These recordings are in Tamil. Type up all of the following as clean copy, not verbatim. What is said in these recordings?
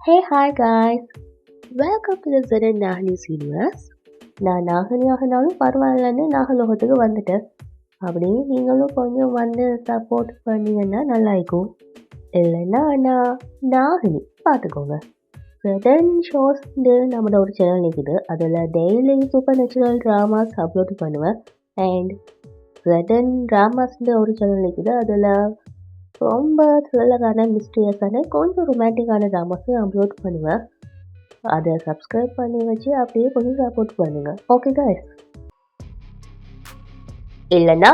Hey, hi guys! Welcome to the Zen Nahani's universe. நான் நாகனியாகனாலும் பரவாயில்லன்னு நாகலோகத்துக்கு வந்துட்டேன். அப்படியே நீங்களும் கொஞ்சம் வந்து சப்போர்ட் பண்ணீங்கன்னா நல்லா இருக்கும். இல்லைன்னா நான் நாகினி பார்த்துக்கோங்க. சடன் ஷோஸ் நம்மளோட ஒரு சேனல் இருக்குது. அதில் daily super natural dramas upload பண்ணுவேன். அண்ட் சடன் ட்ராமாஸ்ன்ற ஒரு சேனல் இருக்குது. அதில் ரொம்ப த்ரில்லரான மிஸ்டீரியஸான கொஞ்சம் ரொமான்டிக்கான ட்ராமாஸையும் அப்லோட் பண்ணுவேன். அதை சப்ஸ்கிரைப் பண்ணி வச்சு அப்படியே கொஞ்சம் சப்போர்ட் பண்ணுங்க. Okay guys. இல்லைன்னா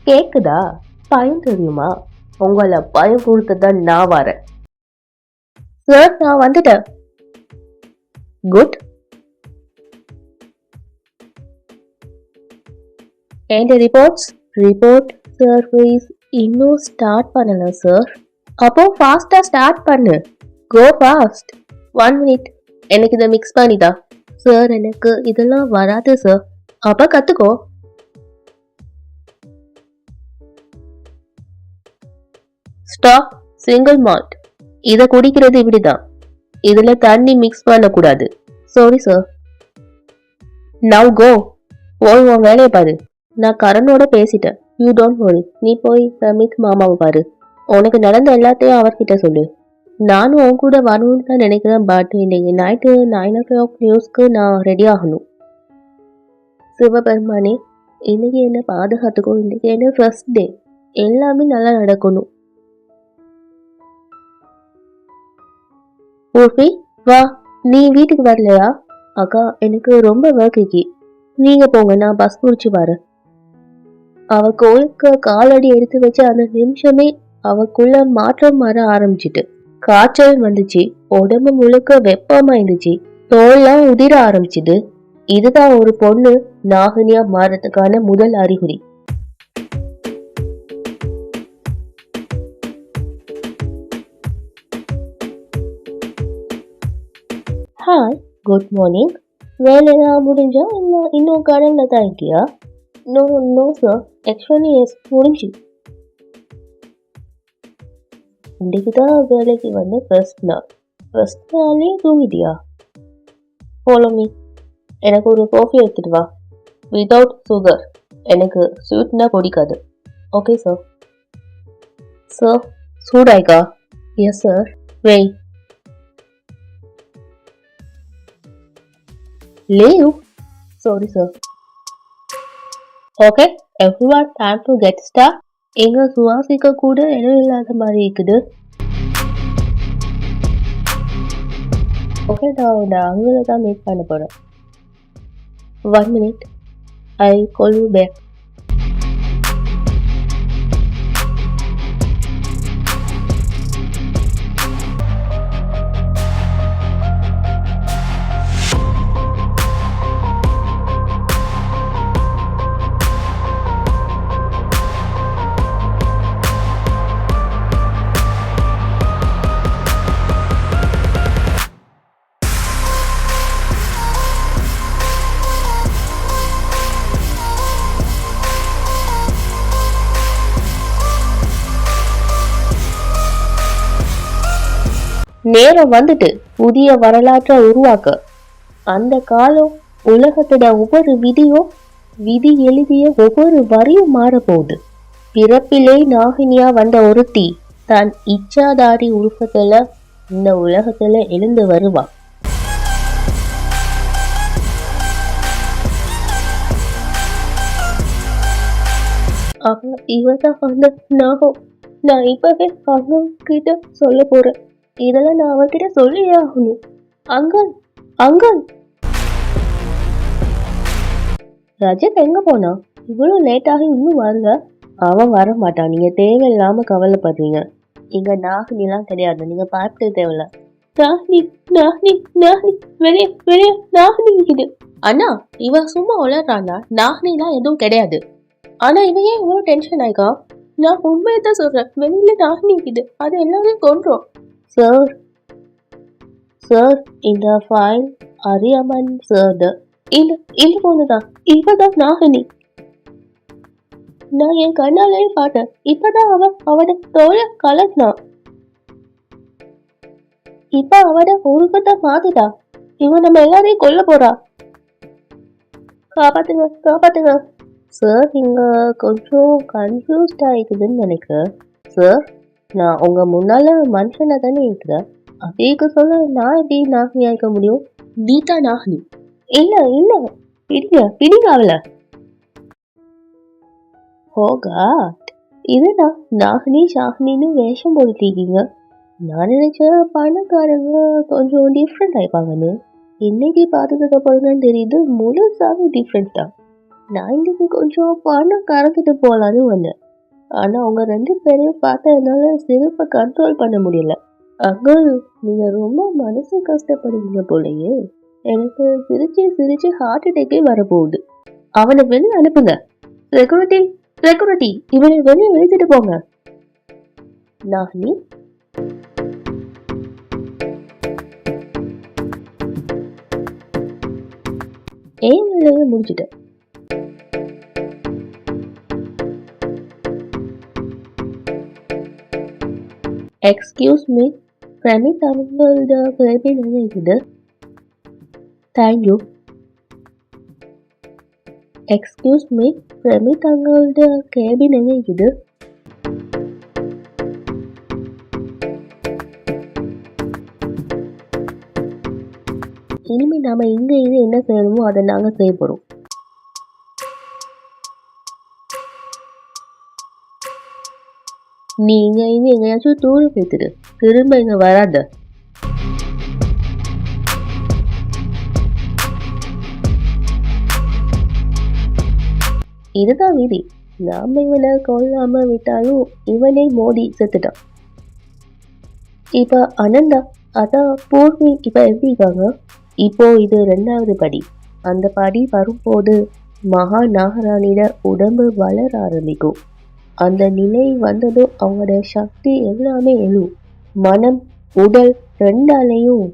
கேக்குதா? பயம் தெரியுமா? உங்களை பயம் கொடுத்துதான் நான் வரேன். சார் நான் வந்துட்டேன். குட். என்ட ரிப்போர்ட் சர்வீஸ் இன்னும் ஸ்டார்ட் பண்ணல சார். அப்போ ஃபாஸ்டா ஸ்டார்ட் பண்ணு. Go fast. 1 minute. எனக்கு இதை மிக்ஸ் பண்ணிதா. சார் எனக்கு இதெல்லாம் வராது சார். அப்ப கத்துக்கோ. ஸ்டாப். Single malt. இதை குடிக்கிறது இப்படிதான். இதுல தண்ணி மிக்ஸ் பண்ணக்கூடாது. Sorry sir. Now go. போய் உன் வேலையை பாரு. நான் கரனோட பேசிட்டேன். You don't worry. நீ போய் ரமித் மாமாவை பாரு. உனக்கு நடந்த எல்லாத்தையும் அவர்கிட்ட சொல்லு. நானும் உன் கூட வரணும்னு தான் நினைக்கிறேன். பட் இன்னைக்கு நைட்டு 9 o'clock நியூஸ்க்கு நான் ரெடி ஆகணும். சிவபெருமானே, இன்னைக்கு என்ன பாதுகாத்துக்கும். இன்னைக்கு என்ன ஃபர்ஸ்ட் டே. எல்லாமே நல்லா நடக்கணும். ஊர்பி வா. நீ வீட்டுக்கு வரலையா? அக்கா எனக்கு ரொம்ப ஒர்க்கு. நீங்க போங்க, நான் பஸ் முடிச்சு வரேன். அவ கோயிலுக்கு காலடி எடுத்து வச்ச அந்த நிமிஷமே அவக்குள்ள மாற்றம் வர ஆரம்பிச்சிட்டு. காய்ச்சல் வந்துச்சு. உடம்பு முழுக்க வெப்பமா இருந்துச்சு. தோல்லாம் உதிர ஆரம்பிச்சுது. இதுதான் ஒரு பொண்ணு நாகினியா மாறதுக்கான முதல் அறிகுறி. Hi, good morning. வேலையெல்லாம் முடிஞ்சா இல்லை இன்னும் கடல்ல தான் இருக்கியா? நோ சார், ஆக்சுவலி எஸ் முடிஞ்சு. இன்னைக்கு தான் வேலைக்கு வந்து ஃபர்ஸ்ட் நாளே தூங்கிட்டியா? Follow me. எனக்கு ஒரு காஃபி எடுத்துட்டு வா. Without sugar. எனக்கு ஸ்வீட்னா பிடிக்காது. Okay sir. சார் சூடாய்க்கா? Yes sir. வெய். Leave. Sorry sir. Okay everyone, time to get start. எங்க சுவாசிக்க கூட இடம் இல்லாத மாதிரி இருக்குது. ஓகே, நான் உன்னை அங்கே தான் மீட் பண்ண போறேன். 1 minute. I call you back. நேரம் வந்துட்டு புதிய வரலாற்றை உருவாக்க. அந்த காலம் உலகத்தோட ஒவ்வொரு விதி எழுதிய ஒவ்வொரு வரியும் மாறப்போகுது. பிறப்பிலே நாகினியா வந்த ஒருத்தி தன் இச்சாதாரி உருவத்துல இந்த உலகத்துல எழுந்து வருவா. இவதான் அந்த நாகம். நான் இப்பவே அண்ணன் கிட்ட சொல்ல போறேன். இதெல்லாம் நான் அவர்கிட்ட சொல்லியே ஆகணும். அங்கல் ரஜத் எங்க போனா? இவ்வளவு லேட்டாக இன்னும் வரல. அவன் வர மாட்டான். நீங்க தேவையில்லாம கவலைப்படுறீங்க. இங்க நாகினிலாம் கிடையாது. நீங்க பார்த்து தேவையில்ல. வெளியே நாகினி இருக்குது. அண்ணா, இவன் சும்மா உளறானா? நாகினிலாம் எதுவும் கிடையாது. ஆனா இவன் ஏன் இவ்வளவு டென்ஷன் ஆயிக்கா? நான் உண்மையதான் சொல்றேன். வெளியில நாகினி இருக்குது. அது எல்லாரையும் கொன்றோம். சார் இந்த ஃபைல் அரியமன் சார். இந்த பொண்ணுதான். இவதான் நாகினி. நான் என் கண்ணாலே பார்த்தேன். இப்பதான் அவன் அவட தோழ கலத்னா. இப்ப அவட உருவத்தை மாத்திட்டா. இவன் நம்ம எல்லாரையும் கொல்ல போறா. காப்பாத்துங்க காப்பாத்துங்க. சார் இங்க கொஞ்சம் கன்ஃபியூஸ்ட் ஆயிக்குதுன்னு நினைக்கிறேன். சார் நான் உங்க முன்னால மனுஷனை தானே இருக்கிறேன். அதேக்கு சொல்ல நான் எப்படி நாகினி ஆயிக்க முடியும்? நீதா நாகினி? இல்ல இல்ல, பிடிங்க அவள. ஹோகா இதுதான் நாகினி ஷாகினின்னு வேஷம் போட்டுருக்கீங்க. நான் நினைச்சேன் பணக்காரங்க கொஞ்சம் டிஃப்ரெண்ட் ஆயிப்பாங்கன்னு. இன்னைக்கு பார்த்ததுக்கு அப்புறம் தான் தெரியுது முழுசாவே டிஃப்ரெண்ட் தான். நான் இன்னைக்கு கொஞ்சம் பணம் கறந்துட்டு போகலான்னு வந்தேன். ஆனா அவங்க 2 பேரையும் பார்த்ததுனால சிரிப்பை கண்ட்ரோல் பண்ண முடியல. அங்கிள் நீங்க ரொம்ப மனசு கஷ்டப்படுவீங்க போலயே. எனக்கு சிரிச்சு சிரிச்சு ஹார்ட் அட்டாக்கே வரப்போகுது. அவனை வெளியே அனுப்புங்க. செக்யூரிட்டி செக்யூரிட்டி இவனை வெளியே இழுத்துட்டு போங்க. நாகினி ஏன் வேலையை முடிச்சுட்டேன். எக்ஸ்கியூஸ் மீ, பிரமித் அவங்களோட கேபின் என்ன இருக்குது? தேங்க்யூ. எக்ஸ்கியூஸ் மீ, பிரமித் அவங்களோட கேபின் என்ன இருக்குது? இனிமே நாம இங்க இது என்ன செய்யணுமோ அதை நாங்க செய்ய போறோம். நீங்க இனி எங்கேயாச்சும் டூர் போய்த்துடு, திரும்ப இங்க வராத. இதுதான் விதி. நாம இவனை கொல்லாம விட்டாலும் இவனே மோதி செத்துட்டான். இப்ப அனந்தா அதான் பூர்வி இப்ப எப்படி இருக்காங்க? இப்போ இது 2வது படி. அந்த படி வரும்போது மகா நாகராணியோட உடம்பு வளர ஆரம்பிக்கும். அந்த நிலை வந்ததும் அவங்களோட சக்தி எல்லாமே எழும். மனம் உடல் 2ஆலையும்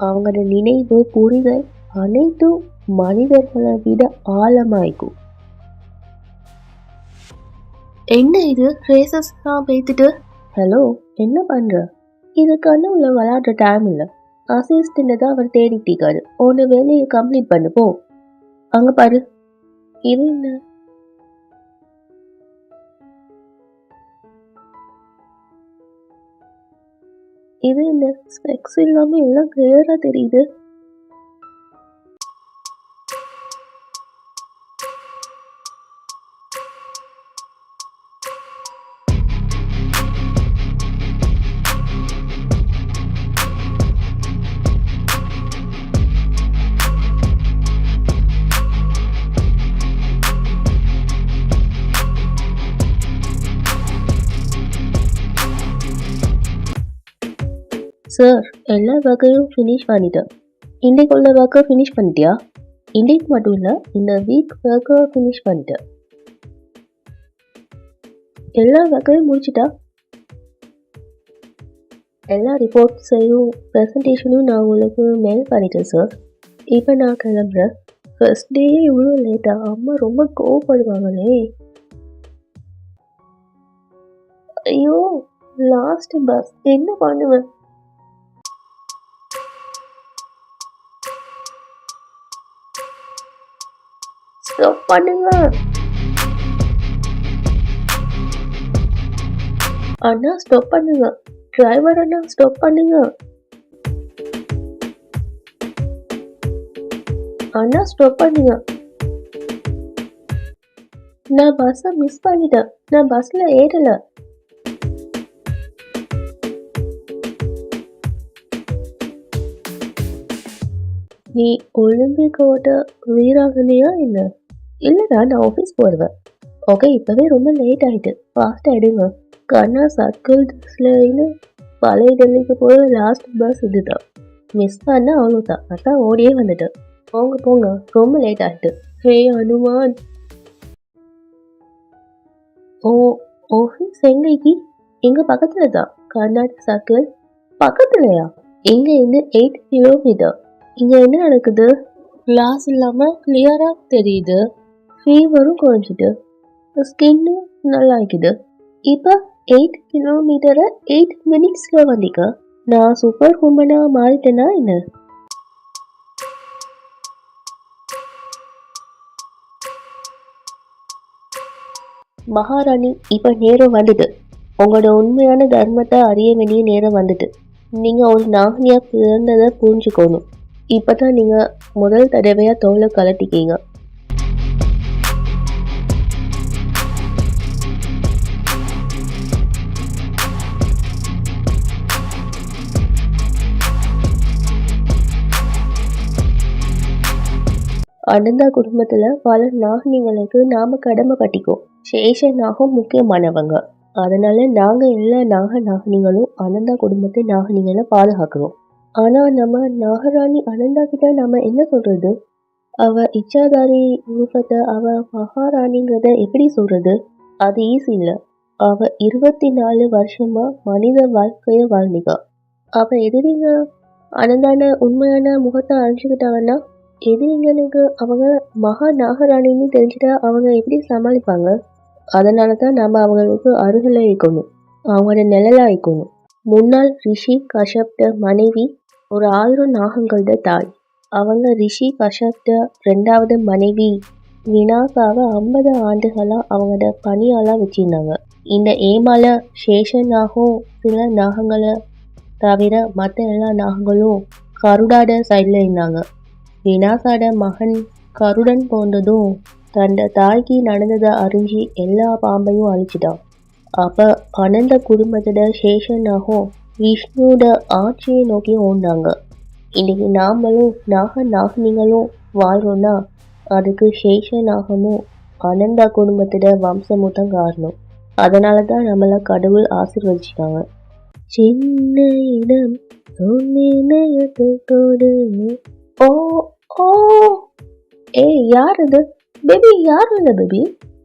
அவங்களோட நினைவு புரிதல் அனைத்தும் மனிதர்களை விட ஆழமாய்க்கும். என்ன இது ரேசஸ் தான் பேத்துட்டு? ஹலோ என்ன பண்ற? இது கனவுல விளையாடுற டைம் இல்லை. அசிஸ்டன்ட் தான் அவர் தேடிட்டு இருக்காரு. உன்னை வேலையை கம்ப்ளீட் பண்ணு போ. அங்க பாரு. இது என்ன? இது என்ன ஸ்பெக்ஸ் இல்லாம எல்லாம் கிளியரா தெரியுது. சார் எல்லா ஒர்க்கையும் ஃபினிஷ் பண்ணிட்டேன். இன்றைக்கு உள்ள ஒர்க்கை ஃபினிஷ் பண்ணிட்டியா? இன்றைக்கு மட்டும் இல்லை, இந்த வீக் ஒர்க்கை ஃபினிஷ் பண்ணிட்டேன். எல்லா ஒர்க்கையும் முடிச்சிட்டா? எல்லா ரிப்போர்ட்ஸையும் ப்ரெசன்டேஷனும் நான் உங்களுக்கு மெயில் பண்ணிட்டேன் சார். இப்போ நான் கிளம்புறேன். ஃபர்ஸ்ட் டே இவ்வளோ லேட்டா? அம்மா ரொம்ப கோவப்படுவாங்களே. ஐயோ லாஸ்ட் பஸ், என்ன பண்ணுவேன்? ஸ்டாப் பண்ணுங்க அண்ணா, ஸ்டாப் பண்ணுங்க. டிரைவர் அண்ணா ஸ்டாப் பண்ணுங்க. அண்ணா ஸ்டாப் பண்ணுங்க. நான் பஸ்ஸை மிஸ் பண்ணிட்டேன். நான் பஸ்ல ஏறல. நீ ஒலிம்பிக்கோட வீராங்கனையா என்ன? இல்லைடா, நான் ஆஃபீஸ் போடுவேன். ஓகே, இப்போவே ரொம்ப லேட் ஆகிட்டு. ஃபாஸ்ட்டாக எடுங்க. கண்ணா சர்க்கிள்ஸ்ல பழைய டெல்லிக்கு போகிற லாஸ்ட் பஸ் இதுதான். மிஸ் பண்ண அவ்வளோதான். அதான் ஓடியே வந்துட்டேன். போங்க போங்க, ரொம்ப லேட் ஆகிட்டு. ஹே அனுமான். ஓ ஆஃபீஸ் எங்கேக்கு? எங்கள் பக்கத்தில் தான். கர்நாடக சர்க்கிள் பக்கத்துலையா? இங்கே இருந்து 8 கிலோமீட்டர். இங்கே என்ன நடக்குது? கிளாஸ் இல்லாமல் கிளியராக தெரியுது. ஃபீவரும் குறைஞ்சிட்டு, ஸ்கின்னும் நல்லா ஆகிக்குது. இப்போ 8 கிலோமீட்டரை 8 மினிட்ஸில் வந்தீங்க. நான் சூப்பர் உமனா மாறிட்டேனா என்ன? மகாராணி, இப்ப நேரம் வந்துட்டு உங்களோட உண்மையான தர்மத்தை அறிய வேண்டிய நேரம் வந்துட்டு. நீங்க ஒரு நாகனியா பிறந்ததை புரிஞ்சுக்கணும். இப்பதான் நீங்க முதல் தடவையா தோலை கலட்டிக்கீங்க. அனந்தா குடும்பத்துல பல நாகனிகளுக்கு நாம கடமைப்பட்டிக்கோம். சேஷன் நாகம் முக்கியமானவங்க. அதனால நாங்க எல்லா நாகனிகளும் அனந்தா குடும்பத்தை நாகனிகளை பாதுகாக்கிறோம். ஆனா நம்ம நாகராணி அனந்தா கிட்ட நம்ம என்ன சொல்றது? அவ இச்சாதாரி ரூபத்தை அவ மகாராணிங்கிறத எப்படி சொல்றது? அது ஈஸி இல்ல. அவ 24 வருஷமா மனித வாழ்க்கைய வாழ்ந்திகா. அவ எதிரிங்க அனந்தான உண்மையான முகத்தை அழிச்சுக்கிட்டாங்கன்னா, எதிரிங்களுக்கு அவங்க மகா நாகராணின்னு தெரிஞ்சுட்டா அவங்க எப்படி சமாளிப்பாங்க? அதனால தான் நம்ம அவங்களுக்கு அருகில் இருக்கணும், அவங்களோட நிழலா இருக்கணும். முன்னாள் ரிஷி கஷ்யப்ட மனைவி ஒரு 1000 நாகங்களோட தாய். அவங்க ரிஷி கஷ்யப்ட 2வது மனைவி வினாசாவை 50 ஆண்டுகளா அவங்களோட பணியாளா வச்சிருந்தாங்க. இந்த ஏமால சேஷநாகம் சில நாகங்களை தவிர மற்ற எல்லா நாகங்களும் கருடாட சைடில் இருந்தாங்க. வினாசாட மகன் கருடன் போன்றதும் தன்னோட தாய்க்கு நடந்ததை அறிஞ்சு எல்லா பாம்பையும் அழிச்சிட்டான். அப்ப அனந்த குடும்பத்தோட சேஷனாகும் விஷ்ணுவோட ஆட்சியை நோக்கி ஓடினாங்க. இன்னைக்கு நாமளும் நாகனிகளும் வாழ்றோம்னா அதுக்கு சேஷநாகமும் அனந்தா குடும்பத்தோட வம்சமும் தான் காரணம். அதனால தான் நம்மள கடவுள் ஆசீர்வதிச்சிட்டாங்க. சின்ன இடம் ஓ ஓ ஏய், யார் அது? பேபி, யார் இல்ல பேபி?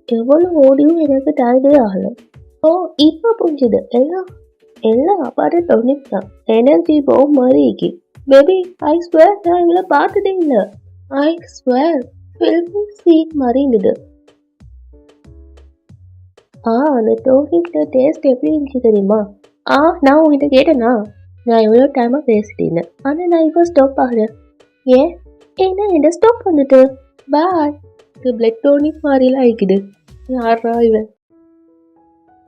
எவ்வளவு ஓடியும் எனக்கு டயர்டே ஆகல. ஓ, இப்ப புரிஞ்சுது. எல்லாம் எல்லாம் அப்பாரு தொழில்தான். எனர்ஜி போக மாதிரி இருக்கு. பேபி, ஐ ஸ்வேர் நான் இவளை பார்த்ததே இல்லை. ஐ ஸ்வேர் ஃபில்மி சீட் மாதிரி இருந்தது. அந்த டோஃபியோட டேஸ்ட் எப்படி இருந்துச்சு தெரியுமா? நான் உங்ககிட்ட கேட்டேனா? நான் எவ்வளோ டைமாக பேசிட்டேன்னு. ஆனால் நான் இப்போ ஸ்டாப் ஆகிறேன். ஏன்? ஏன்னா என்ன ஸ்டாப் பண்ணிட்டு பாய். இது பிளட் டோனிக் மாதிரிலாம் ஆயிக்குது. யாரா இவன்?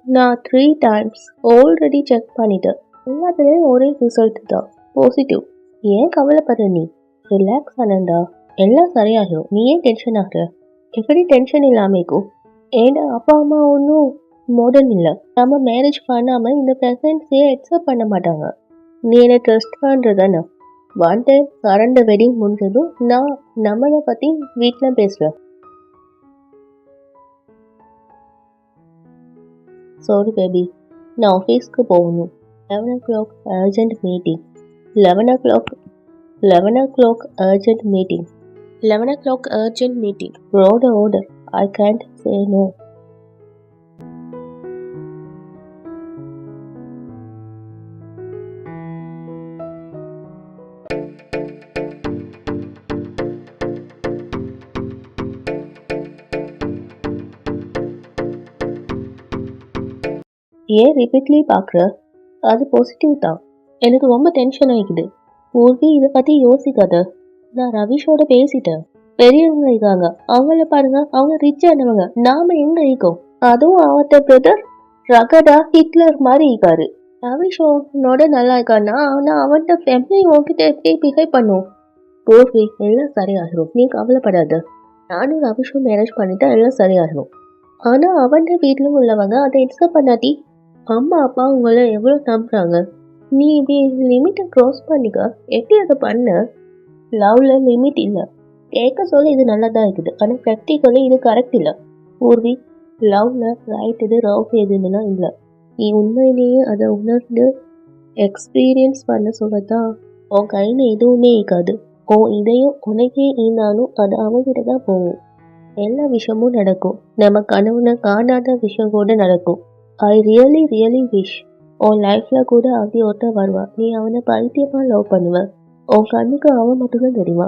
நான் 3 times ஆல்ரெடி செக் பண்ணிட்டேன். எல்லாத்துலேயும் ஒரே ரிசல்ட் தான், பாசிட்டிவ். ஏன் கவலைப்படுற நீ? ரிலாக்ஸ் ஆனந்தா, எல்லாம் சரியாகிடும். நீ ஏன் டென்ஷன் ஆகுற? எப்படி டென்ஷன் இல்லாமல் இருக்கும்? ஏன்னா அப்பா அம்மா ஒன்றும் மாடர்ன் இல்லை. நம்ம மேரேஜ் பண்ணாமல் இந்த ப்ரெசன்ட்ஸையே அக்செப்ட் பண்ண மாட்டாங்க. நீ என்னை ட்ரஸ்ட் பண்ணுறதானே? ஒன் டைம் கரண்ட் வெட்டிங் முடிஞ்சதும் நான் நம்மளை பற்றி வீட்டில் பேசுகிறேன். சாரி பேபி, நான் ஆஃபீஸ்க்கு போகணும். 11 o'clock urgent meeting. 11 o'clock urgent meeting. 11 o'clock urgent meeting. Order. I can't say no. ஏன் ரிப்பீட்லி பார்க்குற? அது பாசிட்டிவ் தான். எனக்கு ரொம்ப டென்ஷன் ஆகிக்குது. பூர்வி, இதை பற்றி யோசிக்காத. நான் ரவிஷோட பேசிட்டேன். பெரியவங்க இருக்காங்க, அவங்கள பாருங்க, அவங்க ரிச் ஆனவங்க. நாம எங்க இருக்கோம்? அதுவும் அவத்த பிரதர் ரகடா ஹிட்லர் மாதிரி இருக்காரு. ரவிஷோனோட நல்லா இருக்கான்னா ஆனால் அவன்கிட்ட ஃபேமிலி உங்ககிட்ட எப்படி பிஹேவ் பண்ணும்? பூர்வி, எல்லாம் சரியாகிடும், நீ கவலைப்படாத. நானும் ரவிஷும் மேரேஜ் பண்ணிட்டா எல்லாம் சரியாகிடும். ஆனால் அவன்கிட்ட வீட்டில் உள்ளவங்க அதை எக்ஸப்ட் பண்ணாட்டி அம்மா அப்பா உங்களை எவ்வளோ நம்புறாங்க. நீ இப்படி லிமிட்டை க்ராஸ் பண்ணிக்க. எப்படி அதை பண்ண? லவ்ல லிமிட் இல்லை. கேட்க சொல்ல இது நல்லா தான் இருக்குது, ஆனால் ப்ராக்டிக்கலி இது கரெக்ட் இல்லை. பூர்வி, லவ்ல ரைட் இது ராங் எதுன்னா இல்லை. நீ உண்மையிலேயே அதை உணர்ந்து எக்ஸ்பீரியன்ஸ் பண்ண சொல்லத்தான் உன் கையில் எதுவுமே இருக்காது. உன் இதையும் உனக்கே இருந்தாலும் அது அவங்ககிட்ட தான் போகும். எல்லா விஷயமும் நடக்கும். நம்ம கனவுன காணாத விஷயம் கூட நடக்கும். ஐ ரியலி விஷ் உன் லைஃப்ல கூட அப்படி ஒருத்தர் வருவா. நீ அவனை பைத்தியமா லவ் பண்ணுவ. உன் கண்ணுக்கு அவன் மட்டும்தான் தெரியுமா.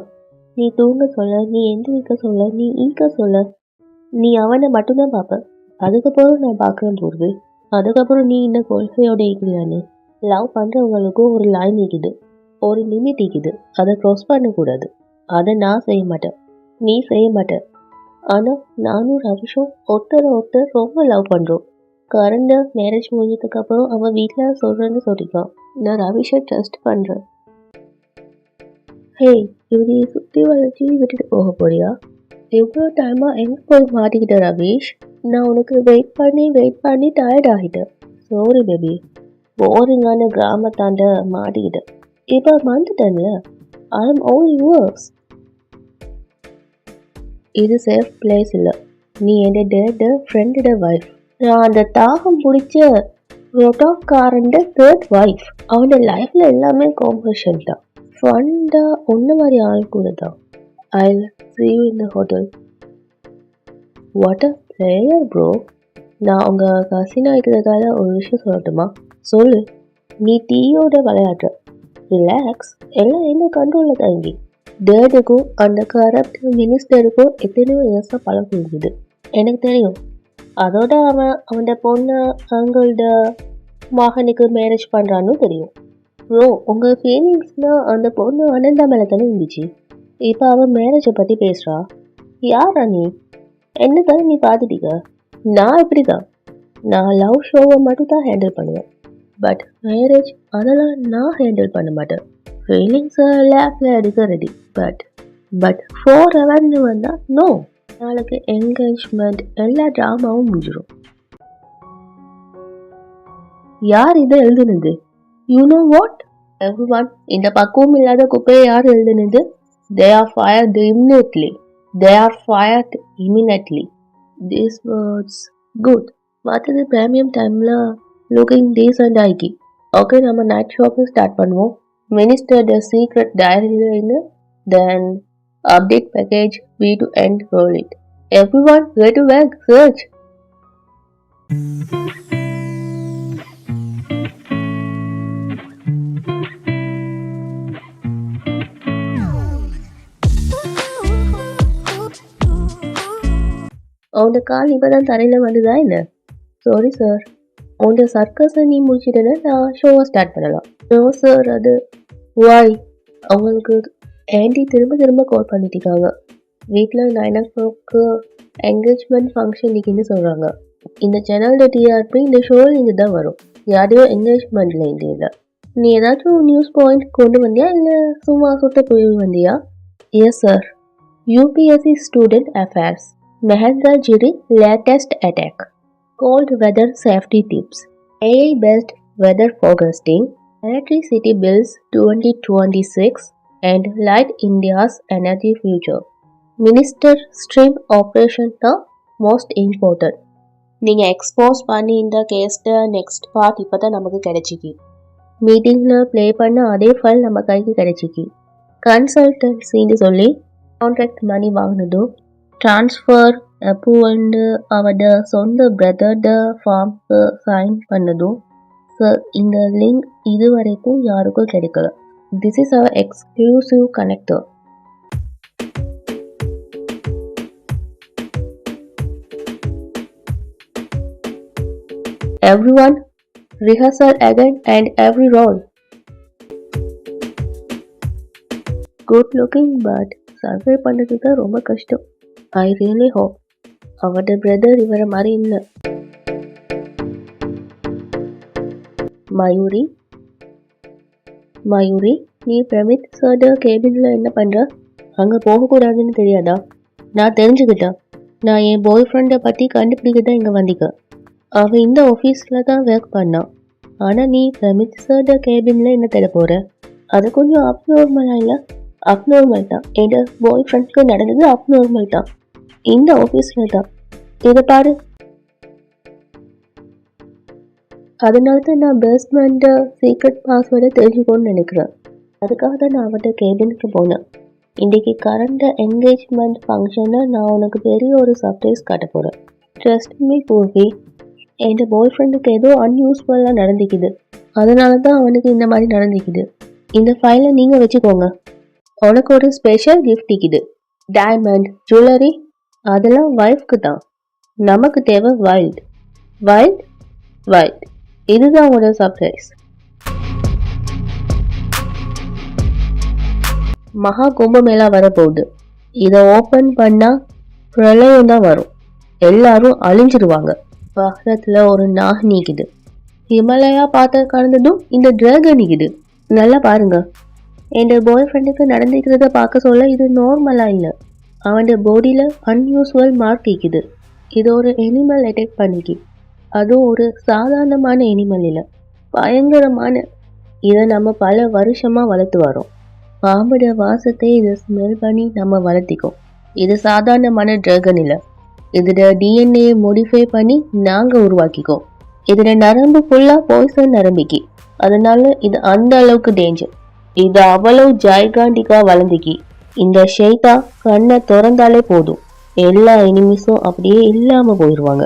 நீ தூங்க சொல்ல, நீ எந்திரிக்க சொல்ல, நீ ஈக்க சொல்ல, நீ அவனை மட்டும்தான் பார்ப்ப. அதுக்கப்புறம் நான் பார்க்குறேன் பூர்வி. அதுக்கப்புறம் நீ இந்த கொள்கையோட இருக்கிறானு லவ் பண்ணுறவங்களுக்கும் ஒரு லைன் இருக்குது, ஒரு லிமிட் இருக்குது. அதை க்ராஸ் பண்ணக்கூடாது. அதை நான் செய்ய மாட்டேன், நீ செய்ய மாட்டேன். ஆனால் நானும் ரவிஷும் ஒருத்தர் ரொம்ப லவ் பண்ணுறோம். கரண்ட மேரேஜ் முடிஞ்சதுக்கு அப்புறம் அவன் வீட்டில் சொல்கிறேன்னு சொல்லிக்கான். நான் ரவிஷை ட்ரஸ்ட் பண்ணுறேன். ஹே, இவரையை சுற்றி வளைச்சி விட்டுட்டு போக போறியா? எவ்வளோ டைமாக எங்கே போய் மாட்டிக்கிட்ட ரவிஷ்? நான் உனக்கு வெயிட் பண்ணி டயர்ட் ஆகிட்டேன். சாரி பேபி, போரிங்கான கிராமத்தாண்ட மாட்டிக்கிட்டேன். இப்போ வந்துட்டேன்ல, ஐ எம் ஆல் யுவர்ஸ். இது சேஃப் பிளேஸ் இல்லை. நீ என் டேட் ஃப்ரெண்டோட வைஃப். நான் அந்த தாகம் பிடிச்ச ரொட்டாக்காரண்ட தேர்ட் வைஃப். அவனோட லைஃப்ல எல்லாமே காம்படிஷன் தான். ஃபண்டா ஒன்று மாதிரி ஆள் கூட தான். I'll see you in the hotel. What a player bro. நான் உங்கள் கசினாக இருக்கிறதால ஒரு விஷயம் சொல்லட்டுமா? சொல்லு. நீ டீயோட விளையாடுற. ரிலாக்ஸ். எல்லாம் என்ன கண்ட்ரோலில் தங்கி. டேடுக்கும் அந்த கரப்ட் மினிஸ்டருக்கும் எத்தனையோ இயர்ஸாக பழம் புரிஞ்சுது. எனக்கு தெரியும். அதோட அவனோட பொண்ணு அவங்களோட மகனுக்கு மேரேஜ் பண்ணுறான்னு தெரியும். ப்ரோ, உங்கள் ஃபீலிங்ஸ்னால் அந்த பொண்ணு அனந்தா மேலே தானே இருந்துச்சு. இப்போ அவன் மேரேஜை பற்றி பேசுகிறா. யாரா நீ? என்ன தானே நீ பார்த்துட்டீங்க. நான் இப்படி தான். நான் லவ் ஷோவை மட்டும் தான் ஹேண்டில் பண்ணுவேன். பட் மேரேஜ் அதெல்லாம் நான் ஹேண்டில் பண்ண மாட்டேன். ஃபீலிங்ஸை லேப்பில் எடுக்க ரெடி. பட் 4 ஹவர்னு வந்தால் நோ. நாளைக்கு என்கேஜ்மெண்ட் எல்லா ட்ராமாவும் முடிஞ்சிடும். யார் இதை எழுதுனது? யூ நோ வாட் எவ்ரிவன், இந்த பக்குவம் இல்லாத குப்பையை யார் எழுதுனது? They are fired immediately. These words good. மற்றது ப்ரீமியம் டைமில் லுக்கிங் டீசெண்ட் ஆகி. ஓகே, நம்ம நைட் ஷாப்பிங் ஸ்டார்ட் பண்ணுவோம். மினிஸ்டர்ட சீக்ரெட் டைரியில் இருந்து தென் update package we to end roll it. Everyone get to work, search. உன்னோட கால் இப்போ தான் தரையில் வந்ததா என்ன? சாரி சார், உன்னோட சர்க்கஸை நீ முடிச்சிட்டேன்னா நான் ஷோவை ஸ்டார்ட் பண்ணலாம். நோ சார், அது வாய். அவங்களுக்கு ஆண்டி திரும்ப கால் பண்ணிட்டுருக்காங்க. வீட்டில் 9 o'clock என்கேஜ்மெண்ட் ஃபங்க்ஷன் நிற்கின்னு சொல்கிறாங்க. இந்த சேனலோட டிஆர்பி இந்த ஷோவில் இருந்து தான் வரும். யாரையோ என்கேஜ்மெண்ட்டில் இல்லை. நீ ஏதாச்சும் நியூஸ் பாயிண்ட் கொண்டு வந்தியா இல்லை சும்மா சுட்ட போய் வந்தியா? Yes sir. UPSC student affairs. Mahendragiri latest attack. Cold weather safety tips. AI-based weather forecasting. Electricity bills 2026 and Light India's energy future. Minister stream operation the most important. நீங்கள் எக்ஸ்போஸ் பண்ணி இந்த கேஸ்ட நெக்ஸ்ட் பார்ட் இப்போ தான் நமக்கு கிடைச்சிக்கி. மீட்டிங்கில் ப்ளே பண்ண அதே ஃபைல் நம்ம கைக்கு கிடைச்சிக்கி. கன்சல்டன்சின்னு சொல்லி கான்ட்ராக்ட் மணி வாங்கினதும் ட்ரான்ஸ்ஃபர் அப்ரூவல்னு அவட சொந்த பிரதர்ட ஃபார்ம்க்கு சைன் பண்ணதும். சார், இந்த லிங்க் இது வரைக்கும் யாருக்கும் கிடைக்கல. This is our exclusive connector. Everyone, rehearsal again and every role. Good looking but survey பண்ணுறது தான் ரொம்ப கஷ்டம். ஐ ரியலி ஹோப் அவட பிரதர் இவரை மாதிரி இல்லை. மயூரி, நீ பிரமித் சார்ட கேபினில் என்ன பண்ணுற? அங்கே போகக்கூடாதுன்னு தெரியாதா? நான் தெரிஞ்சுக்கிட்டேன். நான் என் பாய் ஃப்ரெண்டை பற்றி கண்டுபிடிக்க தான் இங்கே வந்திக்க. அவன் இந்த ஆஃபீஸில் தான் ஒர்க் பண்ணான். ஆனால் நீ பிரமித் சார்ட கேபினில் என்ன தேட போகிற? அது கொஞ்சம் அப்நார்மலாக இல்லை? அப்நார்மல் தான். என் பாய் ஃப்ரெண்ட்க்கு நடந்தது அப்நார்மல் தான். இந்த ஆஃபீஸில் தான். இதை பாரு. அதனால தான் நான் பேஸ்மெண்ட சீக்ரெட் பாஸ்வேர்டை தெரிஞ்சுக்கணும்னு நினைக்கிறேன். அதுக்காக தான் நான் அவட்ட கேபினுக்கு போனேன். இன்றைக்கி கரண்ட் என்கேஜ்மெண்ட் ஃபங்க்ஷனை நான் உனக்கு பெரிய ஒரு சர்ப்ரைஸ் காட்ட போகிறேன். ட்ரஸ்ட் மீ பூர்வி, என் பாய் ஃப்ரெண்டுக்கு ஏதோ அன்யூஸ்ஃபுல்லாக நடந்துக்குது. அதனால தான் அவனுக்கு இந்த மாதிரி நடந்துக்குது. இந்த ஃபைலை நீங்கள் வச்சுக்கோங்க. உனக்கு ஒரு ஸ்பெஷல் கிஃப்ட் இருக்குது. Diamond jewellery. அதெல்லாம் வைஃப்க்கு தான். நமக்கு தேவை வைல்ட். இதுதான் உங்களோட சர்ப்ரைஸ். மகா கும்பமேளா வரப்போகுது. இதை ஓப்பன் பண்ணா பிரளயம் தான் வரும். எல்லாரும் அழிஞ்சிருவாங்க. பக்கத்துல ஒரு நாக நீக்குது. ஹிமாலயா பார்த்த கடந்ததும் இந்த டிராகன் நீக்குது. நல்லா பாருங்க. என் பாய் ஃப்ரெண்டுக்கு நடந்துக்கிறத பார்க்க சொல்ல இது நார்மலா இல்லை. அவன் பாடியில அன்யூஸ்வல் மார்க் இருக்குது. இது ஒரு எனிமல் அட்டாக் பண்ணிக்கு. அதுவும் ஒரு சாதாரணமான எனிமல் இல்லை, பயங்கரமான. இதை நம்ம பல வருஷமா வளர்த்து வரோம். பாம்போட வாசத்தை இதை ஸ்மெல் பண்ணி நம்ம வளர்த்திக்கோம். இது சாதாரணமான டிராகன் இல்லை. இதோட டிஎன்ஏ மோடிஃபை பண்ணி நாங்க உருவாக்கிக்கோம். இதோட நரம்பு ஃபுல்லா பாய்சன் நரம்பிக்கு. அதனால இது அந்த அளவுக்கு டேஞ்சர். இது அவ்வளவு ஜைகாண்டிக்கா வளர்ந்துக்கி. இந்த ஷெய்தா கண்ணை திறந்தாலே போதும், எல்லா எனிமிஸும் அப்படியே இல்லாம போயிடுவாங்க.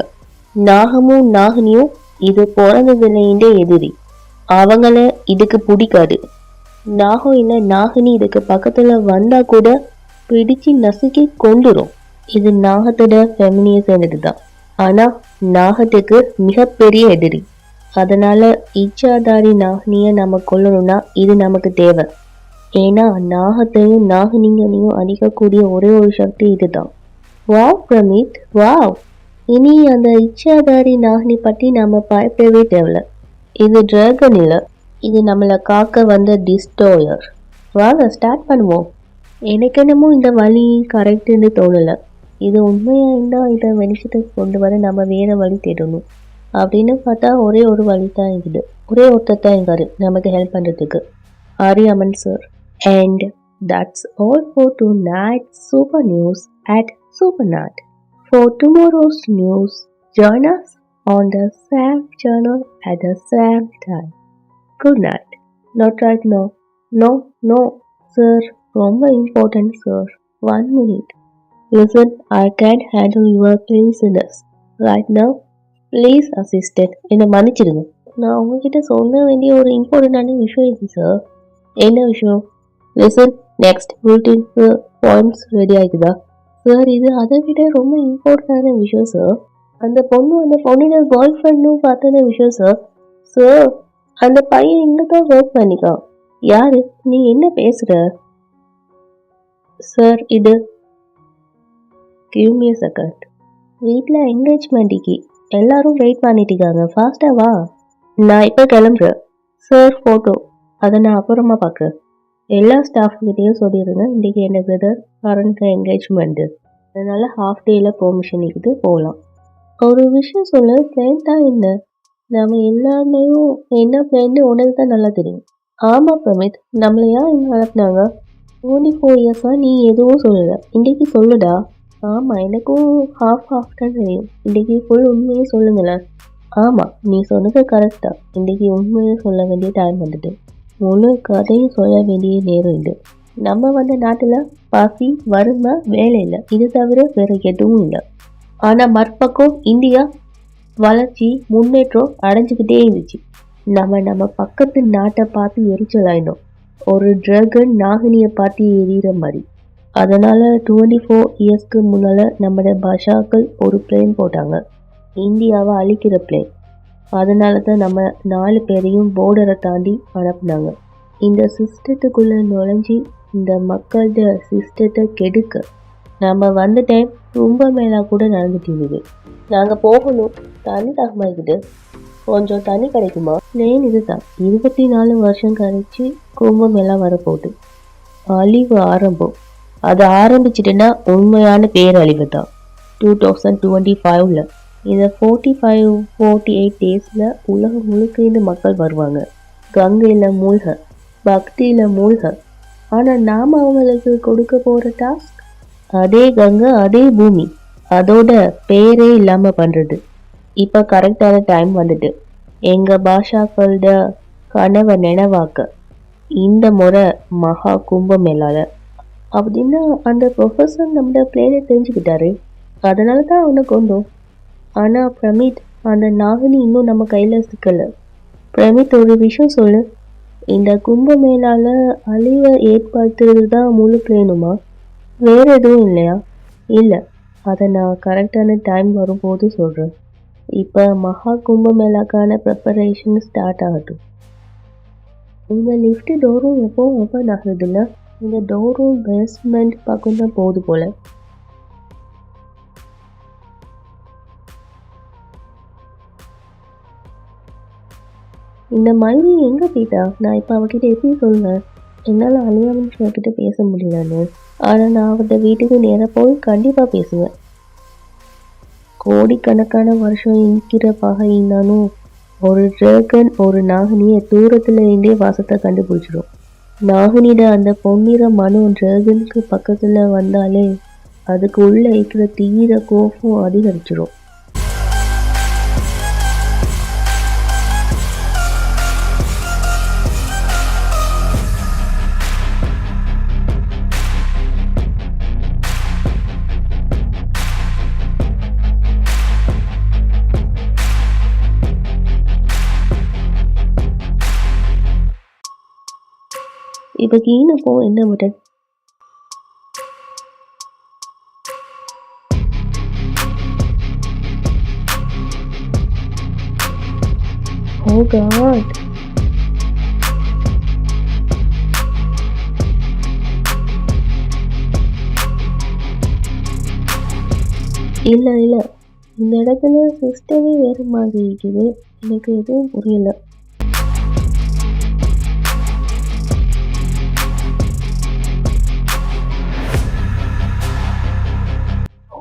நாகமும் நாகினியும் இது பிறந்ததுலேருந்தே எதிரி. அவங்கள இதுக்கு பிடிக்காது. நாகம் இல்லை நாகினி இதுக்கு பக்கத்துல வந்தா கூட பிடிச்சு நசுக்கி கொண்டுரும். இது நாகத்தோட ஃபெமினியை சேர்ந்ததுதான். ஆனா நாகத்துக்கு மிகப்பெரிய எதிரி. அதனால இச்சாதாரி நாகினிய நம்ம கொல்லணும்னா இது நமக்கு தேவை. ஏன்னா நாகத்தையும் நாகினிங்கனையும் அடிக்கக்கூடிய ஒரே ஒரு சக்தி இதுதான். Wow pyramid, wow. இனி அந்த இச்சாதாரி நாகினி பற்றி நாம பயப்படவே தேவையில்ல. இது டிராகன் இல்லை, இது நம்மளை காக்க வந்த டிஸ்ட்ராயர். வாங்க ஸ்டார்ட் பண்ணுவோம். எனக்கு என்னமோ இந்த வழி கரெக்டுன்னு தோணலை. இது உண்மையா இருந்தால் இதை வெளிச்சத்துக்கு கொண்டு வர நம்ம வேற வழி தேடணும். அப்படின்னு பார்த்தா ஒரே ஒரு வழி தான் இருக்குது. ஒரே ஒருத்தர் தான் இருக்காரு நமக்கு ஹெல்ப் பண்ணுறதுக்கு, Aryaman sir. And that's all for tonight's super news at Supernat. For tomorrow's news, join us on the same channel at the same time. Good night. Not right now. No, sir. ரொம்ப important, sir. 1 minute. Listen, I can't handle your craziness right now. Please, assistant. என்னை மன்னிச்சிடுங்க. நான் உங்ககிட்ட சொல்ல வேண்டிய ஒரு இம்பார்ட்டண்டான விஷயம் இது சார். என்ன விஷயம்? லிசன், நெக்ஸ்ட் புல்லட்டின்க்கு பாயிண்ட்ஸ் ரெடி ஆகிக்குதா சார்? இது அதை விட ரொம்ப இம்பார்ட்டண்டான விஷயம் சார். அந்த பொண்ணோட பாய் ஃப்ரெண்டும் பார்த்தான விஷயம் சார். சார், அந்த பையன் இங்கே தான் ஒர்க் பண்ணிக்கான். யாரு? நீ என்ன பேசுற சார்? இது கிவ் மீ a second. வீட்டில் என்கேஜ்மெண்ட்டுக்கு எல்லாரும் வெயிட் பண்ணிட்டுருக்காங்க. ஃபாஸ்ட்டாக வா. நான் இப்போ கிளம்புறேன் சார். ஃபோட்டோ அதை நான் அப்புறமா பார்க்க. எல்லா ஸ்டாஃப்கிட்டையும் சொல்லிடுங்க, இன்றைக்கி என்ன பிரதர் கரண்ட்க்கு என்கேஜ்மெண்ட்டு, அதனால் ஹாஃப் டேயில் பெர்மிஷன் இருக்குது, போகலாம். ஒரு விஷயம் சொல்ல, பிளான் தான் என்ன? நம்ம எல்லாருமேயும் என்ன பிளான்னு உனக்கு தான் நல்லா தெரியும். ஆமாம் பிரமித், நம்மளை யார் இங்கே அனுப்புனாங்க? 24 இயர்ஸாக நீ எதுவும் சொல்லலை, இன்றைக்கி சொல்லுடா. ஆமாம், எனக்கும் ஹாஃப் தான் தெரியும். இன்றைக்கி ஃபுல் உண்மையே சொல்லுங்களேன். ஆமாம், நீ சொன்னது கரெக்ட் தான். இன்றைக்கி உண்மையை சொல்ல வேண்டிய டைம் வந்துட்டு. முழு கதையும் சொல்ல வேண்டிய நேரம் இது. நம்ம வந்த நாட்டில் பசி, வறுமை, வேலை இல்லை, இது தவிர வேறு எதுவும் இல்லை. ஆனால் மறுபக்கம் இந்தியா வளர்ச்சி, முன்னேற்றம் அடைஞ்சிக்கிட்டே இருந்துச்சு. நம்ம பக்கத்து நாட்டை பார்த்து எரிச்சலாயிடும், ஒரு டிராகன் நாகினியை பார்த்து எரியிற மாதிரி. அதனால் 24 இயர்ஸ்க்கு முன்னால் நம்மளோட பாஷாக்கள் ஒரு பிளேன் போட்டாங்க, இந்தியாவை அழிக்கிற பிளேன். அதனால தான் நம்ம 4 பேரையும் போர்டரை தாண்டி அனுப்புனாங்க. இந்த சிஸ்டத்துக்குள்ளே நுழைஞ்சி இந்த மக்களோட சிஸ்டத்தை கெடுக்க. நம்ம வந்த டைம் கும்பமேளா கூட நடந்துட்டு இருந்தது. நாங்கள் போகணும், தண்ணி தாகமாகிக்குது, கொஞ்சம் தண்ணி கிடைக்குமா? பிளேன் இதுதான். 24 வருஷம் கழிச்சு கும்பமேளா வரப்போகுது. அழிவு ஆரம்பம். அது ஆரம்பிச்சிட்டுன்னா உண்மையான பேரழிவு தான். 2025 இந்த 45-48 டேஸில் உலகம் முழுக்க இந்த மக்கள் வருவாங்க. கங்கையில் மூழ்க, பக்தியில் மூழ்க. ஆனால் நாம் அவங்களுக்கு கொடுக்க போகிற டாஸ்க் அதே கங்கை, அதே பூமி, அதோட பேரே இல்லாமல் பண்ணுறது. இப்போ கரெக்டான டைம் வந்துட்டு எங்கள் பாஷாக்களோட கனவை நினைவாக்க இந்த முறை மகா கும்பமேளால. அப்படின்னா அந்த ப்ரொஃபஸர் நம்மளோட பிளேனை தெரிஞ்சுக்கிட்டாரு, அதனால தான் அவனை கொண்டோம். ஆனால் பிரமித், அந்த நாகினி இன்னும் நம்ம கையில் சிக்கலை. பிரமித், ஒரு விஷயம் சொல்லு, இந்த கும்பமேளால அழிவை ஏற்படுத்துறது தான் முழு பிளேனுமா? வேறு எதுவும் இல்லையா? இல்லை, அதை நான் கரெக்டான டைம் வரும்போது சொல்கிறேன். இப்போ மகா கும்பமேளாக்கான ப்ரிப்பரேஷன் ஸ்டார்ட் ஆகட்டும். இந்த லிஃப்ட் டோரும் எப்போவும் ஓப்பன் ஆகுதுல்ல? இந்த டோரும் பேஸ்மெண்ட் பக்கம் தான் போகுது போல. இந்த மயூரி எங்கே போயிட்டா? நான் இப்போ அவகிட்ட எப்படி சொல்லுவேன்? என்னால் அழியாமல் அவகிட்ட பேச முடியலன்னு. ஆனால் நான் அவட்ட வீட்டுக்கு நேராக போய் கண்டிப்பாக பேசுவேன். கோடிக்கணக்கான வருஷம் இருக்கிற பகையினாலும் ஒரு டிராகன் ஒரு நாகினியை தூரத்தில் இருந்தே வாசத்தை கண்டுபிடிச்சிடும். நாகினியோட அந்த பொன்னிற மனம் டிராகனுக்கு பக்கத்தில் வந்தாலே அதுக்கு உள்ளே இருக்கிற தீவிர கோபம் அதிகரிச்சிடும். இப்போ கீழப்போ என்ன முடன்? ஓ காட், இல்லை இல்லை, இந்த இடத்துல சிஸ்டமே வேறு மாதிரி இருக்குது. எனக்கு எதுவும் புரியல.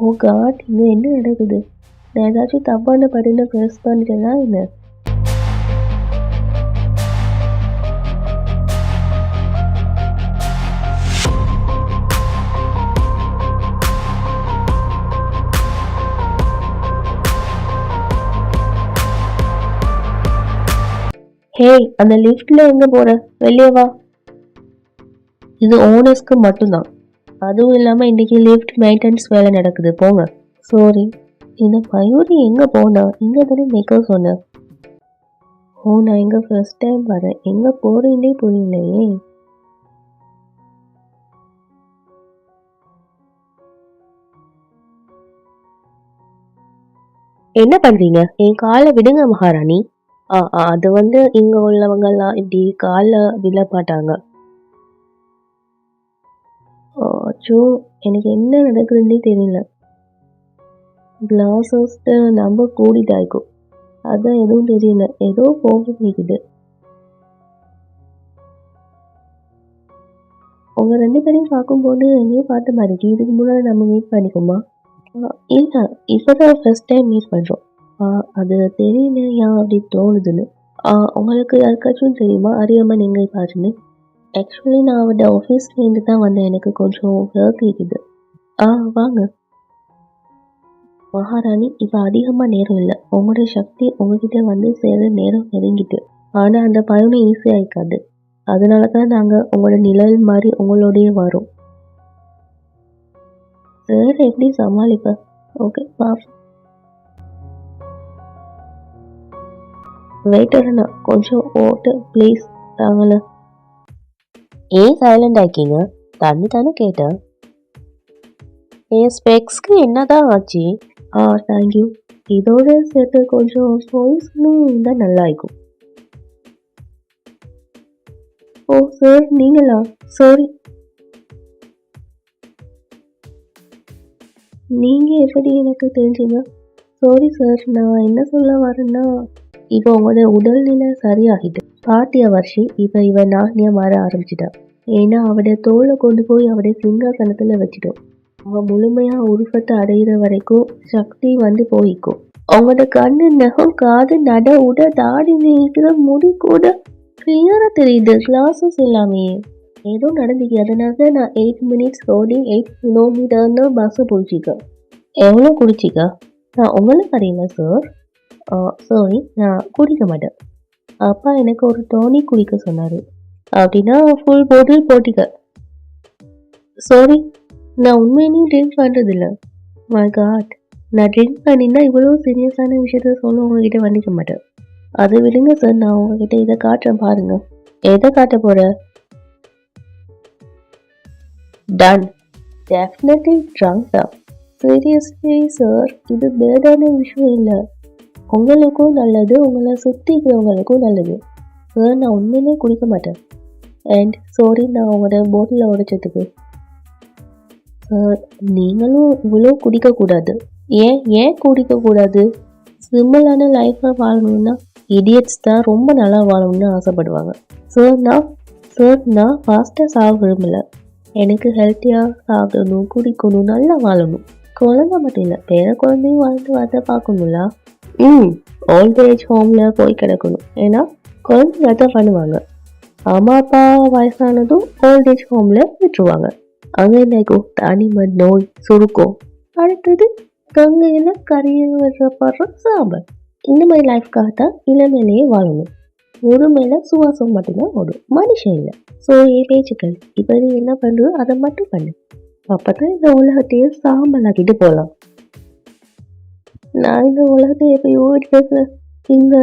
ஓ காட், இங்கே என்ன நடக்குது? நான் ஏதாச்சும் தப்பான பட்டனை ப்ரெஸ் பண்ணிட்டேன்னா என்ன? ஹே, அந்த லிஃப்ட்ல எங்க போற? வெளியே வா. இது ஓனர்ஸ்க்கு மட்டும்தான். அதுவும் இல்லாமல் இன்னைக்கு லிஃப்ட் மெயின்டெனன்ஸ் வேலை நடக்குது, போங்க. சாரி. இந்த மயூரி எங்கே போனா? இங்கே தானே நிற்க சொன்னேன். ஓ, நான் இங்கே ஃபர்ஸ்ட் டைம் வரேன். எங்கே போகிறேன்னே புரியலையே. என்ன பண்ணுறீங்க? என் காலை விடுங்க மகாராணி. அது வந்து இங்கே உள்ளவங்கெல்லாம் இப்படி காலை விழ மாட்டாங்க. அச்சோ, எனக்கு என்ன நடக்குதுன்னே தெரியல. கிளாஸஸ்ட்டு நம்ப கூடிட்டாய்க்கும். அதான் எதுவும் தெரியல. ஏதோ போக நிற்குது. உங்கள் 2 பேரையும் பார்க்கும்போது எங்கேயும் பார்த்த மாதிரி. இதுக்கு முன்னாடி நம்ம மீட் பண்ணிக்குமா? இல்லை, இப்போ தான் ஃபர்ஸ்ட் டைம் மீட் பண்ணுறோம். அது தெரியல ஏன் அப்படி தோணுதுன்னு. உங்களுக்கு யாருக்காச்சும் தெரியுமா அறியாமல் நீங்கள் பாருன்னு? ஆக்சுவலி நான் அவரோட ஆஃபீஸ்லேருந்து தான் வந்தேன். எனக்கு கொஞ்சம் ஒர்க் இருக்குது. வாங்க. மகாராணி, இப்போ அதிகமாக நேரம் இல்லை. உங்களோட சக்தி உங்ககிட்ட வந்து சேர நேரம் நெருங்கிட்டு. ஆனால் அந்த பயணம் ஈஸியாக இருக்காது. அதனால தான் நாங்கள் உங்களோட நிழல் மாதிரி உங்களோடய வரோம். சார் எப்படி சமாளிப்பேன்? ஓகே, பாப்போம். வெயிட்டர்ண்ணா, கொஞ்சம் வாட்டர் ப்ளீஸ் தாங்கள. ஏன் சைலண்ட் ஆக்கிங்க? தண்ணி தானே கேட்டேன். என் ஸ்பெக்ஸ்க்கு என்னதான் ஆச்சு? தேங்க்யூ. இதோட சேர்த்து கொஞ்சம் ஸ்போய்ஸ்னும் இருந்தால் நல்லா இருக்கும். ஓ சார், நீங்களா? சாரி. நீங்கள் எப்படி எனக்கு தெரிஞ்சுங்க? சாரி சார், நான் என்ன சொல்ல வரேன்னா, இப்போ உங்களோட உடல்நிலை சரியாகிட்டு. பாட்டிய வருஷி இப்போ இவன் நானியா மாற ஆரம்பிச்சிட்டா. ஏன்னா அவடைய தோலை கொண்டு போய் அவடைய சிங்காசனத்தில் வச்சுட்டோம். அவன் முழுமையாக உருவத்தை அடையிற வரைக்கும் சக்தி வந்து போய்க்கும். அவங்களோட கண்ணு, நகம், காது, நட, உட, தாடி, நீக்கிற முடி கூட கிளியராக தெரியுது. கிளாஸஸ் எல்லாமே ஏதோ நடந்துக்கு. அதனால தான் நான் 8 minutes ரோடிங் 8 kilometerன்னு பஸ்ஸை பிடிச்சிக்க. எவ்வளோ குடிச்சிக்க? நான் உங்களுக்கு அறியல சார். சாரி, நான் குடிக்க மாட்டேன். அப்பா எனக்கு ஒரு டானிக் குடிக்க சொன்னார். அப்படின்னா ஃபுல் பாட்டில் போட்டிக்க. சாரி, நான் உண்மையிலேயே ட்ரிங்க் பண்ணுறதில்ல. மை காட், நான் ட்ரிங்க் பண்ணினா இவ்வளோ சீரியஸான விஷயத்த சொல்ல உங்ககிட்ட வந்துக்க மாட்டேன். அதை விடுங்க சார், நான் உங்ககிட்ட இதை காட்டுறேன் பாருங்க. எதை காட்ட போகிற? டன். டெஃபினெட்லி ட்ரங்க் தான். சீரியஸ்லி சார், இது பேடான விஷயம் இல்லை. உங்களுக்கும் நல்லது, உங்களை சுற்றி இருக்கிறவங்களுக்கும் நல்லது. சார், நான் உண்மையிலே குடிக்க மாட்டேன். அண்ட் சாரி நான் உங்களோட போட்டில் உடைச்சதுக்கு. சார், நீங்களும் இவ்வளோ குடிக்கக்கூடாது. ஏன் ஏன் குடிக்கக்கூடாது? சிம்பிளான லைஃப்பை வாழணும்னா இடியட்ஸ் தான் ரொம்ப நல்லா வாழணும்னு ஆசைப்படுவாங்க. சார் நான் ஃபாஸ்ட்டாக சாக விரும்பலை. எனக்கு ஹெல்த்தியாக சாப்பிடணும், குடிக்கணும், நல்லா வாழணும். குழந்தை மட்டும் இல்லை, பேர குழந்தையும் வாழ்ந்து வரத பார்க்கணும்ல. ஓல்ட் ஏஜ் ஹோமில் போய் கிடக்கணும். ஏன்னா குழந்தைங்க தான் பண்ணுவாங்க. அம்மா அப்பா வயசானதும் ஓல்ட் ஏஜ் ஹோமில் விட்டுருவாங்க. அங்கே என்னாகும்? தனிமை, நோய், சுருக்கம். அடுத்தது கங்கையில் கரையை விடுறப்படுற சாம்பல். இந்த மாதிரி லைஃப்காக தான் இளமையிலேயே வாழணும். ஒரு மேலே சுவாசம் மட்டும்தான் ஓடும், மனுஷன் இல்லை. ஸோ என் பேச்சுக்கள் இப்போ நீ என்ன பண்ணுறோ அதை மட்டும் பண்ணு. அப்போ தான் இந்த உலகத்தையே சாம்பலாக்கிட்டு போகலாம். நான் இந்த உலகத்தை எப்பயோ எடுக்கிறேன். இந்த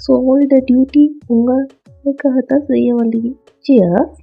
சோல்ட டியூட்டி உங்களுக்காக தான் செய்ய வந்தீங்க. சியர்ஸ்.